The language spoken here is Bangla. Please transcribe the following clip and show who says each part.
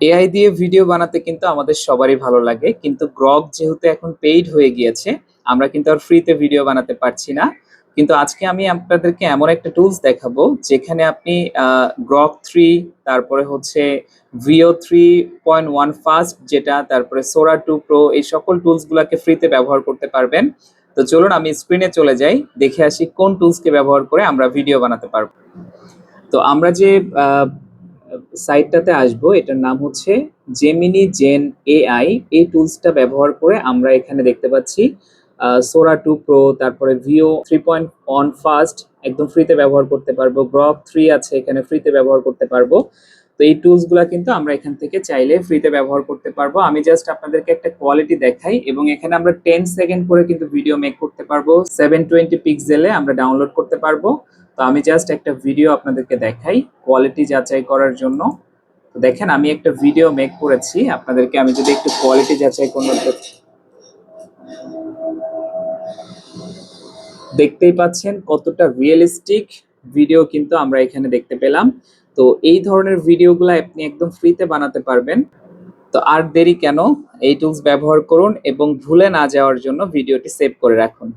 Speaker 1: এআই দিয়ে ভিডিও বানাতে কিন্তু আমাদের সবারই ভালো লাগে, কিন্তু গ্রক যেহেতু এখন পেইড হয়ে গিয়েছে, আমরা কিন্তু আর ফ্রিতে ভিডিও বানাতে পারছি না। কিন্তু আজকে আমি আপনাদেরকে এমন একটা টুলস দেখাবো যেখানে আপনি গ্রক 3, তারপরে হচ্ছে VO 3.1 ফাস্ট যেটা, তারপরে সোরা 2 প্রো, এই সকল টুলসগুলোকে ফ্রিতে ব্যবহার করতে পারবেন। তো চলুন আমি স্ক্রিনে চলে যাই, দেখে আসি কোন টুলসকে ব্যবহার করে আমরা ভিডিও বানাতে পারবো। তো আমরা যে সাইটটাতে আসবো, এটার নাম হচ্ছে জেমিনি জেন এআই। এই টুলসটা ব্যবহার করে আমরা এখানে দেখতে পাচ্ছি সোরা 2 প্রো, তারপরে ভিও 3.1 ফাস্ট একদম ফ্রিতে ব্যবহার করতে পারবো, গ্রক 3 আছে এখানে ফ্রিতে ব্যবহার করতে পারবো। তো এই টুলসগুলো কিন্তু আমরা এখান থেকে চাইলে ফ্রিতে ব্যবহার করতে পারবো। আমি জাস্ট আপনাদেরকে একটা কোয়ালিটি দেখাই, এবং এখানে আমরা 10 সেকেন্ড করে কিন্তু ভিডিও মেক করতে পারবো, 720 পিক্সেলে আমরা ডাউনলোড করতে পারবো। তো আমি জাস্ট একটা ভিডিও আপনাদেরকে দেখাই কোয়ালিটি যাচাই করার জন্য। তো দেখেন আমি একটা ভিডিও মেক করেছি, আপনাদেরকে আমি যদি একটু কোয়ালিটি যাচাই করতে, দেখতেই পাচ্ছেন কতটা রিয়েলিস্টিক ভিডিও কিন্তু আমরা এখানে দেখতে পেলাম। তো এই ধরনের ভিডিওগুলো আপনি একদম ফ্রিতে বানাতে পারবেন। তো আর দেরি কেন, এই টুলস ব্যবহার করুন এবং ভুলে না যাওয়ার জন্য ভিডিওটি সেভ করে রাখুন।